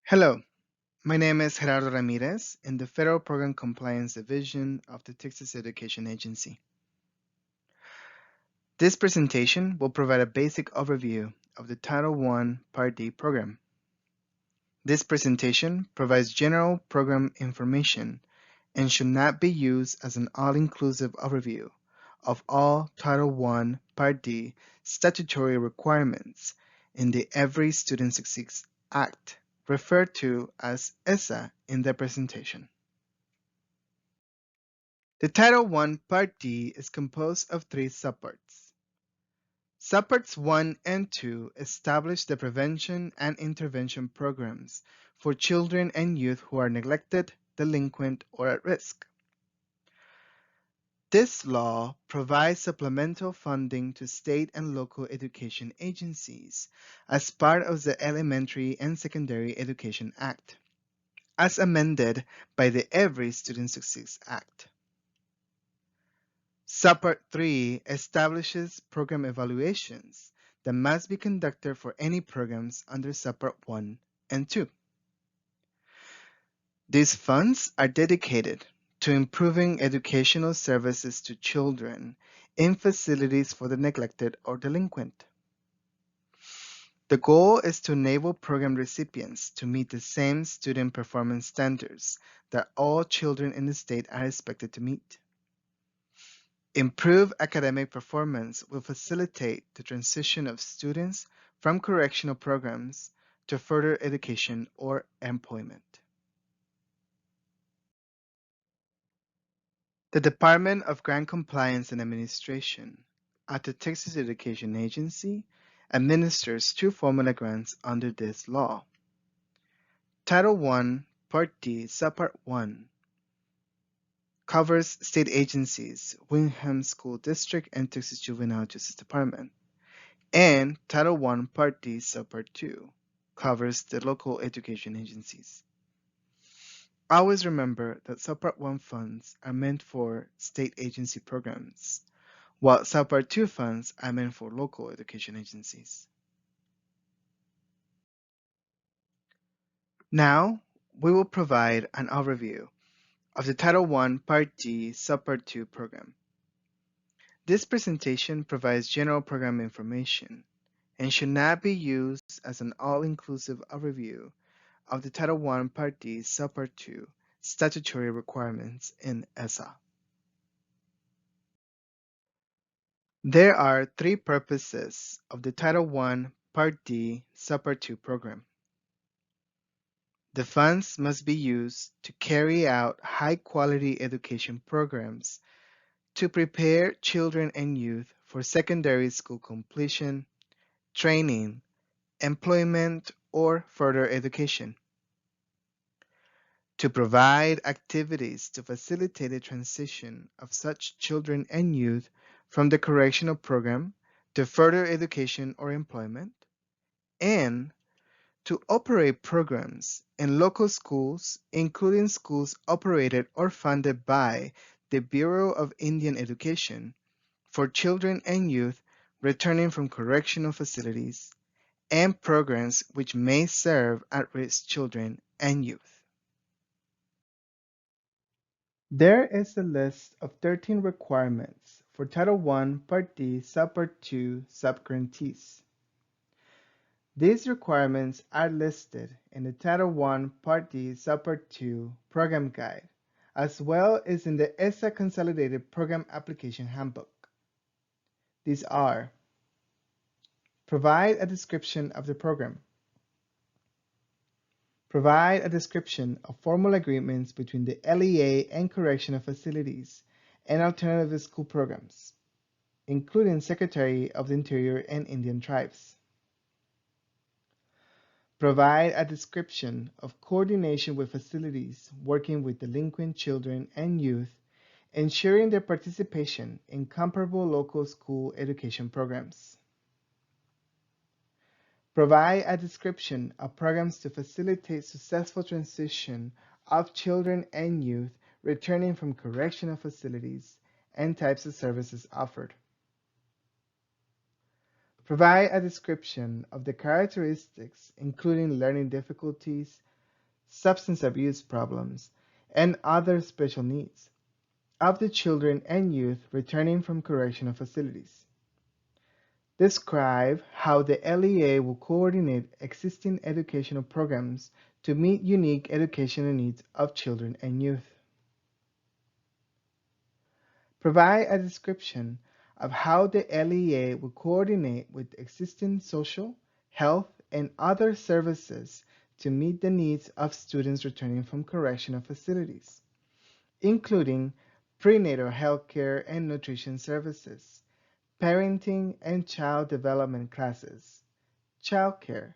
Hello, my name is Gerardo Ramirez in the Federal Program Compliance Division of the Texas Education Agency. This presentation will provide a basic overview of the Title I Part D program. This presentation provides general program information and should not be used as an all-inclusive overview of all Title I Part D statutory requirements in the Every Student Succeeds Act, referred to as ESSA in the presentation. The Title I Part D is composed of three subparts. Subparts 1 and 2 establish the prevention and intervention programs for children and youth who are neglected, delinquent, or at risk. This law provides supplemental funding to state and local education agencies as part of the Elementary and Secondary Education Act, as amended by the Every Student Succeeds Act. Subpart 3 establishes program evaluations that must be conducted for any programs under Subpart 1 and 2. These funds are dedicated to improving educational services to children in facilities for the neglected or delinquent. The goal is to enable program recipients to meet the same student performance standards that all children in the state are expected to meet. Improved academic performance will facilitate the transition of students from correctional programs to further education or employment. The Department of Grant Compliance and Administration at the Texas Education Agency administers two formula grants under this law. Title I, Part D, Subpart 1 covers state agencies, Wingham School District, and Texas Juvenile Justice Department. And Title I, Part D, Subpart 2 covers the local education agencies. Always remember that Subpart 1 funds are meant for state agency programs, while Subpart 2 funds are meant for local education agencies. Now, we will provide an overview of the Title I, Part D, Subpart 2 program. This presentation provides general program information and should not be used as an all-inclusive overview of the Title I, Part D, Subpart 2 statutory requirements in ESSA. There are three purposes of the Title I, Part D, Subpart 2 program. The funds must be used to carry out high-quality education programs to prepare children and youth for secondary school completion, training, employment, or further education. To provide activities to facilitate the transition of such children and youth from the correctional program to further education or employment, and to operate programs in local schools, including schools operated or funded by the Bureau of Indian Education for children and youth returning from correctional facilities, and programs which may serve at-risk children and youth. There is a list of 13 requirements for Title I, Part D, Subpart 2 subgrantees. These requirements are listed in the Title I, Part D, Subpart 2 Program Guide, as well as in the ESSA Consolidated Program Application Handbook. These are: provide a description of the program, provide a description of formal agreements between the LEA and correctional facilities and alternative school programs, including Secretary of the Interior and Indian Tribes. Provide a description of coordination with facilities working with delinquent children and youth, ensuring their participation in comparable local school education programs. Provide a description of programs to facilitate successful transition of children and youth returning from correctional facilities and types of services offered. Provide a description of the characteristics, including learning difficulties, substance abuse problems, and other special needs of the children and youth returning from correctional facilities. Describe how the LEA will coordinate existing educational programs to meet unique educational needs of children and youth. Provide a description of how the LEA will coordinate with existing social, health, and other services to meet the needs of students returning from correctional facilities, including prenatal health care and nutrition services, parenting and child development classes, childcare,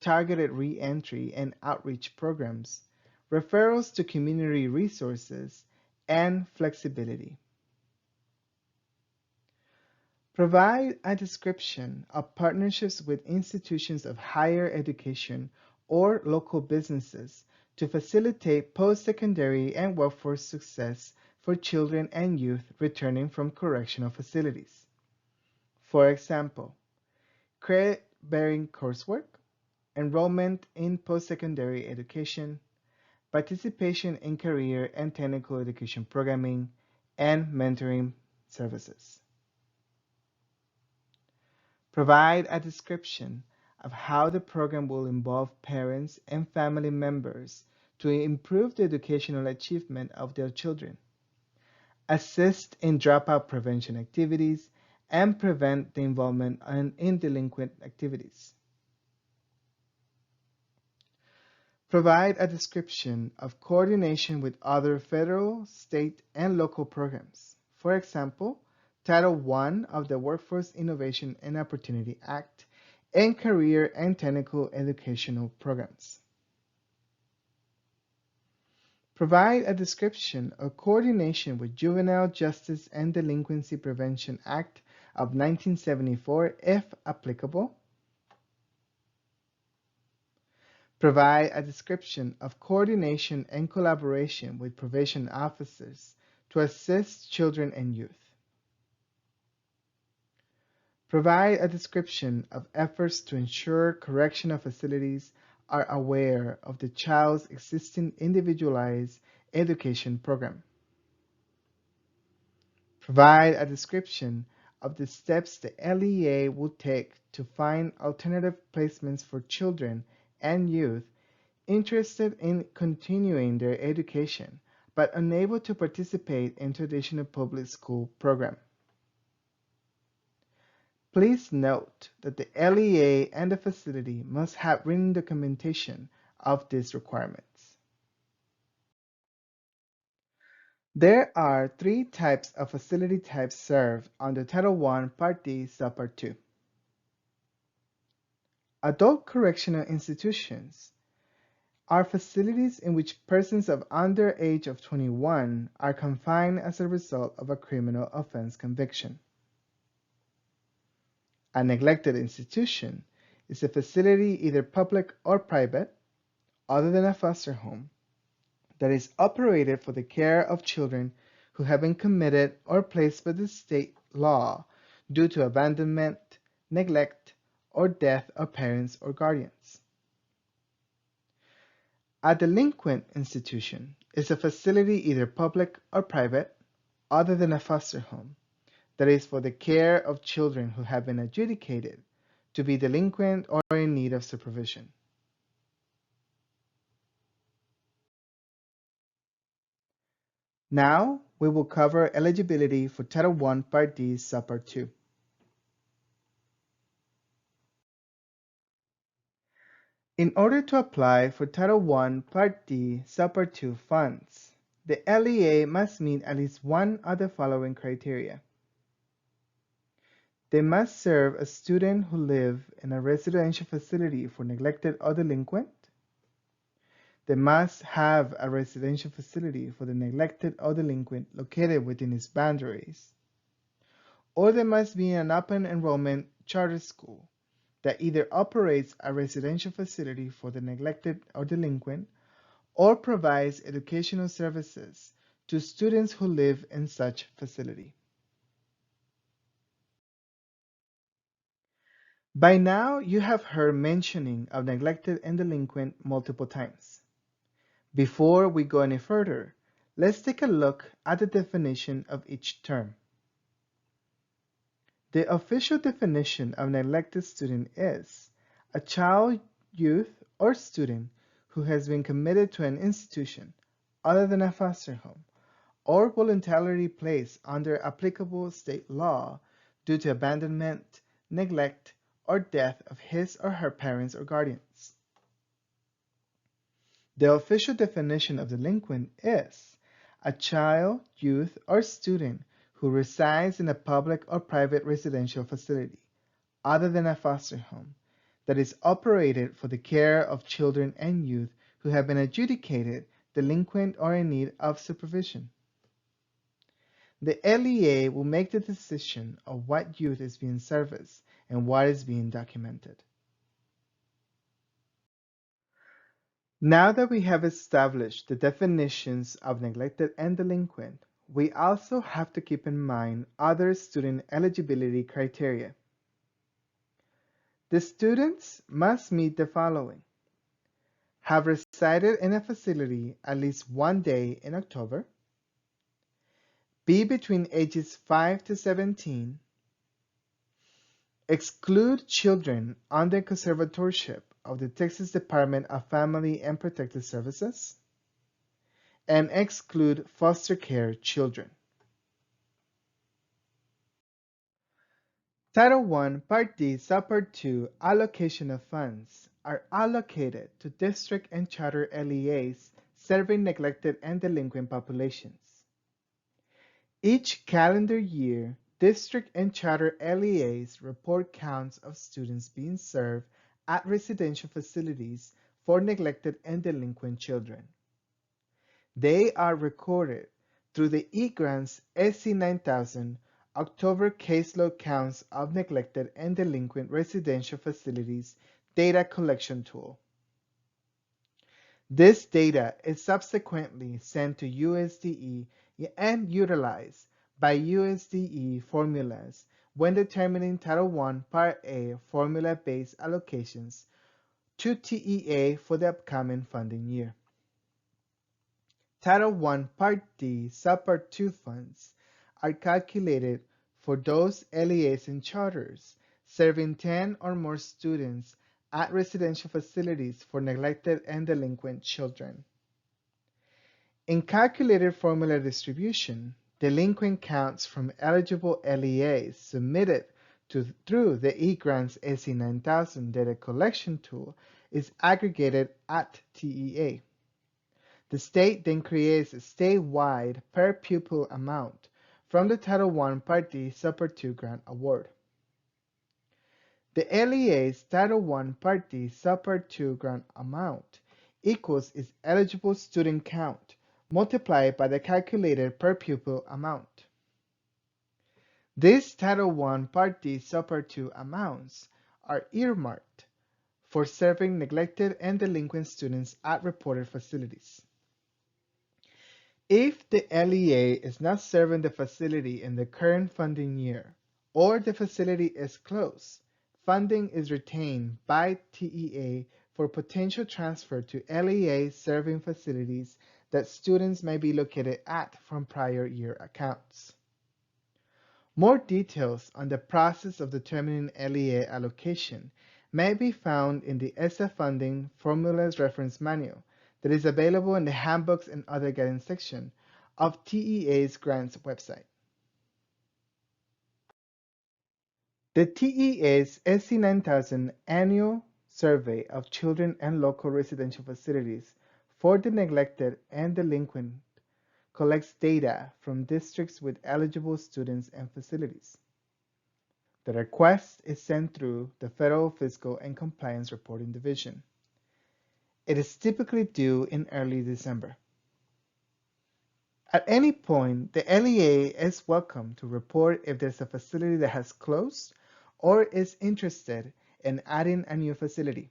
targeted re-entry and outreach programs, referrals to community resources, and flexibility. Provide a description of partnerships with institutions of higher education or local businesses to facilitate post-secondary and workforce success for children and youth returning from correctional facilities. For example, credit-bearing coursework, enrollment in post-secondary education, participation in career and technical education programming, and mentoring services. Provide a description of how the program will involve parents and family members to improve the educational achievement of their children, assist in dropout prevention activities, and prevent the involvement in delinquent activities. Provide a description of coordination with other federal, state, and local programs. For example, Title I of the Workforce Innovation and Opportunity Act and career and technical educational programs. Provide a description of coordination with Juvenile Justice and Delinquency Prevention Act of 1974, if applicable. Provide a description of coordination and collaboration with probation officers to assist children and youth. Provide a description of efforts to ensure correctional facilities are aware of the child's existing individualized education program. Provide a description of the steps the LEA will take to find alternative placements for children and youth interested in continuing their education but unable to participate in traditional public school program. Please note that the LEA and the facility must have written documentation of these requirements. There are three types of facility types served under Title I, Part D, Subpart 2. Adult correctional institutions are facilities in which persons of under age of 21 are confined as a result of a criminal offense conviction. A neglected institution is a facility, either public or private, other than a foster home, that is operated for the care of children who have been committed or placed by the state law due to abandonment, neglect, or death of parents or guardians. A delinquent institution is a facility, either public or private, other than a foster home, that is for the care of children who have been adjudicated to be delinquent or in need of supervision. Now we will cover eligibility for Title I, Part D, Subpart 2. In order to apply for Title I, Part D, Subpart 2 funds, the LEA must meet at least one of the following criteria. They must serve a student who live in a residential facility for neglected or delinquent. They must have a residential facility for the neglected or delinquent located within its boundaries. Or they must be an open enrollment charter school that either operates a residential facility for the neglected or delinquent or provides educational services to students who live in such facility. By now, you have heard mentioning of neglected and delinquent multiple times. Before we go any further, let's take a look at the definition of each term. The official definition of neglected student is a child, youth, or student who has been committed to an institution other than a foster home or voluntarily placed under applicable state law due to abandonment, neglect, or death of his or her parents or guardians. The official definition of delinquent is a child, youth, or student who resides in a public or private residential facility other than a foster home that is operated for the care of children and youth who have been adjudicated delinquent or in need of supervision. The LEA will make the decision of what youth is being serviced and what is being documented. Now that we have established the definitions of neglected and delinquent, we also have to keep in mind other student eligibility criteria. The students must meet the following: have resided in a facility at least one day in October, be between ages 5 to 17, exclude children under conservatorship of the Texas Department of Family and Protective Services, and exclude foster care children. Title I, Part D, Subpart 2, Allocation of Funds are allocated to district and charter LEAs serving neglected and delinquent populations. Each calendar year, district and charter LEAs report counts of students being served at residential facilities for neglected and delinquent children. They are recorded through the eGrants SC 9000 October Caseload Counts of Neglected and Delinquent Residential Facilities data collection tool. This data is subsequently sent to USDE and utilized by USDE formulas when determining Title I, Part A formula-based allocations to TEA for the upcoming funding year. Title I, Part D, Subpart 2 funds are calculated for those LEAs and charters serving 10 or more students at residential facilities for neglected and delinquent children. In calculated formula distribution, delinquent counts from eligible LEAs submitted through the eGrants SC 9000 data collection tool is aggregated at TEA. The state then creates a statewide per pupil amount from the Title I, Part D, Subpart 2 grant award. The LEA's Title I, Part D, Subpart 2 grant amount equals its eligible student count multiplied by the calculated per pupil amount. These Title I, Part D, Subpart 2 amounts are earmarked for serving neglected and delinquent students at reported facilities. If the LEA is not serving the facility in the current funding year, or the facility is closed, funding is retained by TEA for potential transfer to LEA serving facilities that students may be located at from prior year accounts. More details on the process of determining LEA allocation may be found in the ESSA Funding Formulas Reference Manual that is available in the Handbooks and Other Guidance section of TEA's grants website. The TEA's SC 9000 Annual Survey of Children and Local Residential Facilities for the Neglected and Delinquent collects data from districts with eligible students and facilities. The request is sent through the Federal Fiscal and Compliance Reporting Division. It is typically due in early December. At any point, the LEA is welcome to report if there's a facility that has closed or is interested in adding a new facility.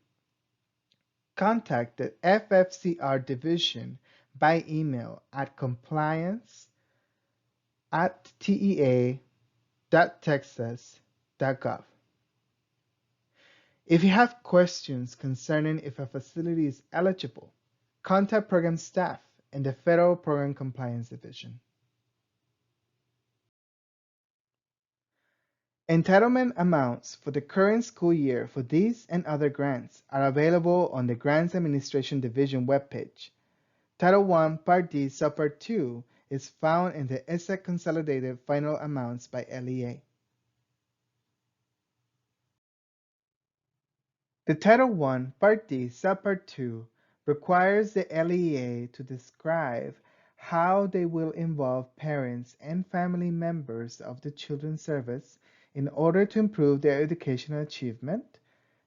Contact the FFCR division by email at compliance@tea.texas.gov. If you have questions concerning if a facility is eligible, contact program staff in the Federal Program Compliance Division. Entitlement amounts for the current school year for these and other grants are available on the Grants Administration Division webpage. Title I, Part D, Subpart 2 is found in the ESSEC Consolidated Final Amounts by LEA. The Title I, Part D, Subpart 2 requires the LEA to describe how they will involve parents and family members of the children's service in order to improve their educational achievement,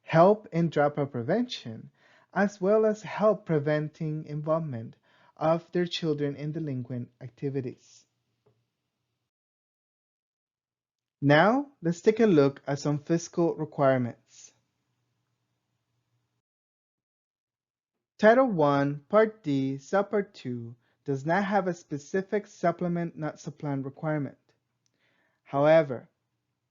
help in dropout prevention, as well as help preventing involvement of their children in delinquent activities. Now, let's take a look at some fiscal requirements. Title I, Part D, Subpart 2 does not have a specific supplement not supplant requirement. However,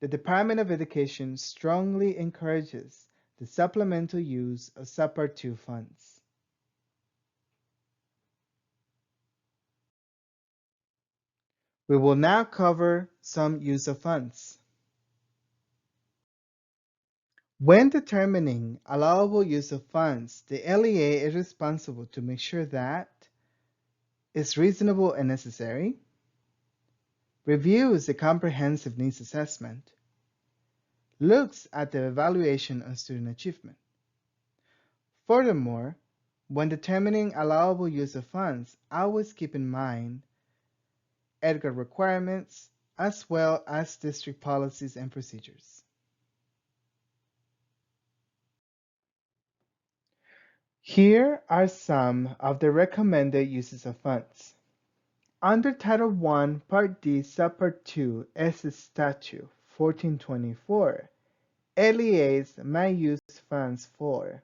the Department of Education strongly encourages the supplemental use of Subpart 2 funds. We will now cover some use of funds. When determining allowable use of funds, the LEA is responsible to make sure that it's reasonable and necessary, reviews the comprehensive needs assessment, looks at the evaluation of student achievement. Furthermore, when determining allowable use of funds, always keep in mind EDGAR requirements as well as district policies and procedures. Here are some of the recommended uses of funds. Under Title I, Part D, Subpart 2, S. Statute 1424, LEAs may use funds for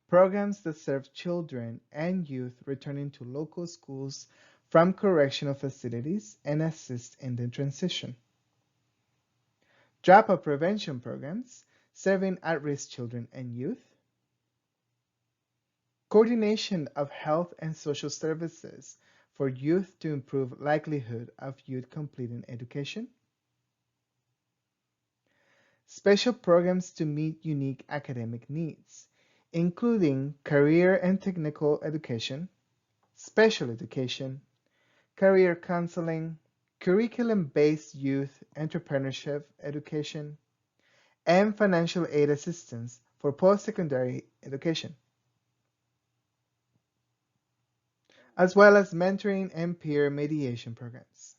programs that serve children and youth returning to local schools from correctional facilities and assist in the transition. Dropout prevention programs serving at-risk children and youth. Coordination of health and social services for youth to improve likelihood of youth completing education. Special programs to meet unique academic needs, including career and technical education, special education, career counseling, curriculum-based youth entrepreneurship education, and financial aid assistance for post-secondary education, as well as mentoring and peer mediation programs.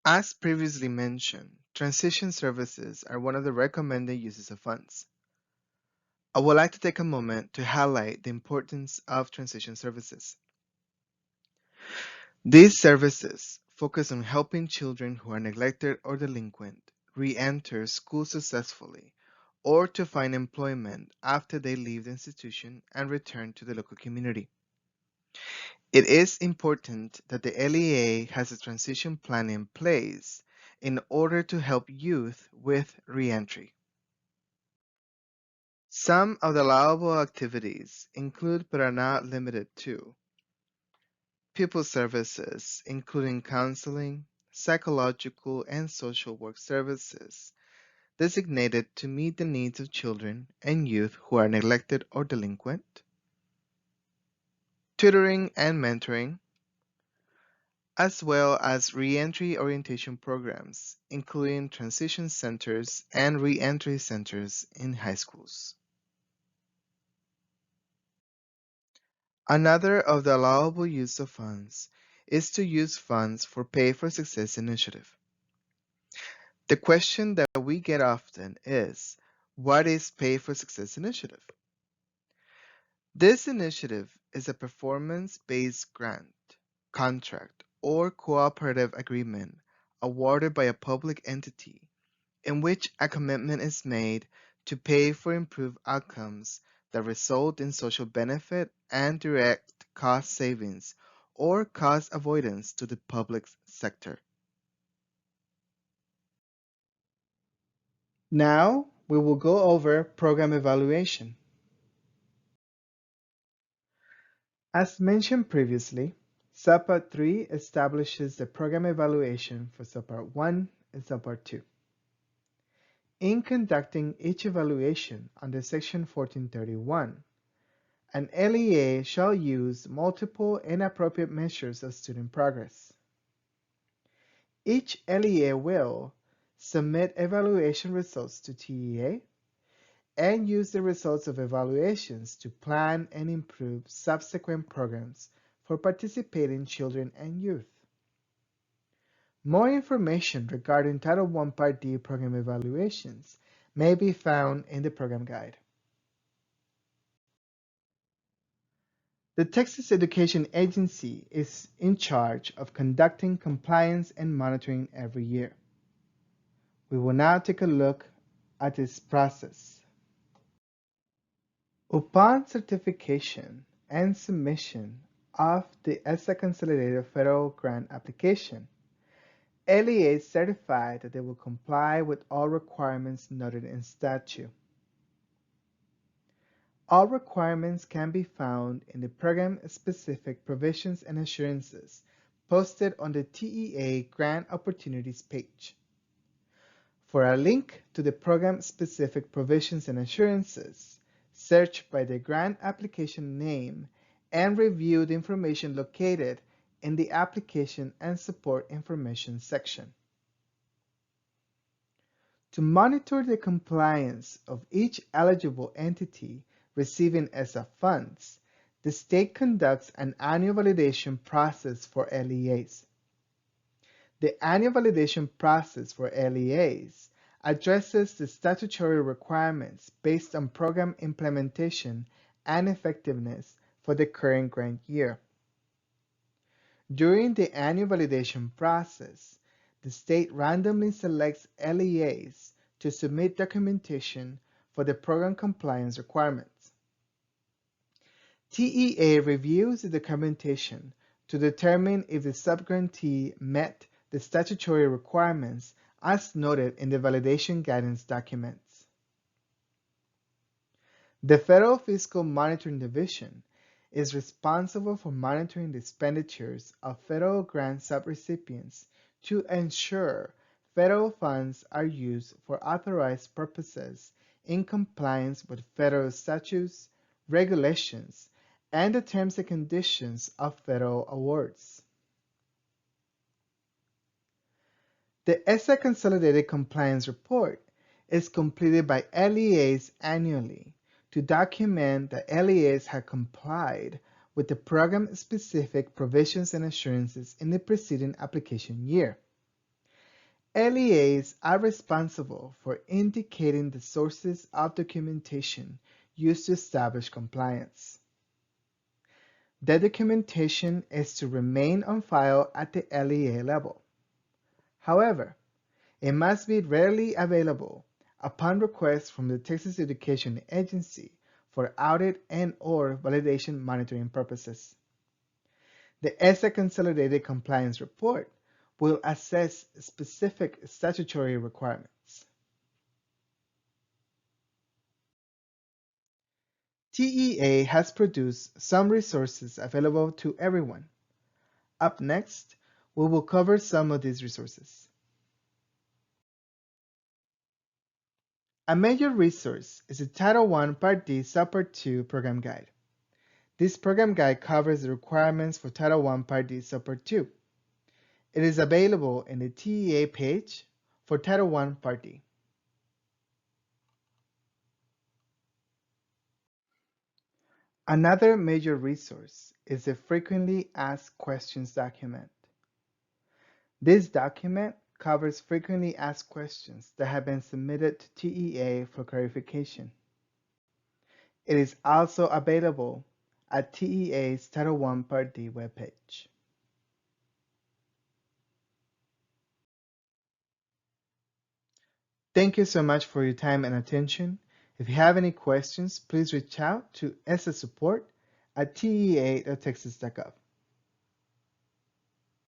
As previously mentioned, transition services are one of the recommended uses of funds. I would like to take a moment to highlight the importance of transition services. These services focus on helping children who are neglected or delinquent re-enter school successfully or to find employment after they leave the institution and return to the local community. It is important that the LEA has a transition plan in place in order to help youth with re-entry. Some of the allowable activities include but are not limited to pupil services, including counseling, psychological and social work services, designated to meet the needs of children and youth who are neglected or delinquent, tutoring and mentoring, as well as re-entry orientation programs, including transition centers and re-entry centers in high schools. Another of the allowable use of funds is to use funds for Pay for Success initiative. The question that we get often is, what is Pay for Success initiative? This initiative is a performance-based grant, contract, or cooperative agreement awarded by a public entity in which a commitment is made to pay for improved outcomes that result in social benefit and direct cost savings or cost avoidance to the public sector. Now we will go over program evaluation. As mentioned previously, Subpart 3 establishes the program evaluation for Subpart 1 and Subpart 2. In conducting each evaluation under Section 1431, an LEA shall use multiple and appropriate measures of student progress. Each LEA will submit evaluation results to TEA and use the results of evaluations to plan and improve subsequent programs for participating children and youth. More information regarding Title I Part D program evaluations may be found in the program guide. The Texas Education Agency is in charge of conducting compliance and monitoring every year. We will now take a look at this process. Upon certification and submission of the ESSA Consolidated Federal Grant application, LEAs certify that they will comply with all requirements noted in statute. All requirements can be found in the program-specific provisions and assurances posted on the TEA Grant Opportunities page. For a link to the program-specific provisions and assurances, search by the grant application name and review the information located in the Application and Support Information section. To monitor the compliance of each eligible entity receiving ESSA funds, the state conducts an annual validation process for LEAs. The annual validation process for LEAs addresses the statutory requirements based on program implementation and effectiveness for the current grant year. During the annual validation process, the state randomly selects LEAs to submit documentation for the program compliance requirements. TEA reviews the documentation to determine if the subgrantee met the statutory requirements as noted in the validation guidance documents. The Federal Fiscal Monitoring Division is responsible for monitoring the expenditures of federal grant subrecipients to ensure federal funds are used for authorized purposes in compliance with federal statutes, regulations, and the terms and conditions of federal awards. The ESSA Consolidated Compliance Report is completed by LEAs annually to document that LEAs have complied with the program-specific provisions and assurances in the preceding application year. LEAs are responsible for indicating the sources of documentation used to establish compliance. The documentation is to remain on file at the LEA level. However, it must be readily available upon request from the Texas Education Agency for audit and/or validation monitoring purposes. The ESSA Consolidated Compliance Report will assess specific statutory requirements. TEA has produced some resources available to everyone. Up next, we will cover some of these resources. A major resource is the Title I Part D Subpart 2 Program Guide. This program guide covers the requirements for Title I Part D Subpart 2. It is available in the TEA page for Title I Part D. Another major resource is the Frequently Asked Questions document. This document covers frequently asked questions that have been submitted to TEA for clarification. It is also available at TEA's Title I Part D webpage. Thank you so much for your time and attention. If you have any questions, please reach out to ESSA support at tea.texas.gov.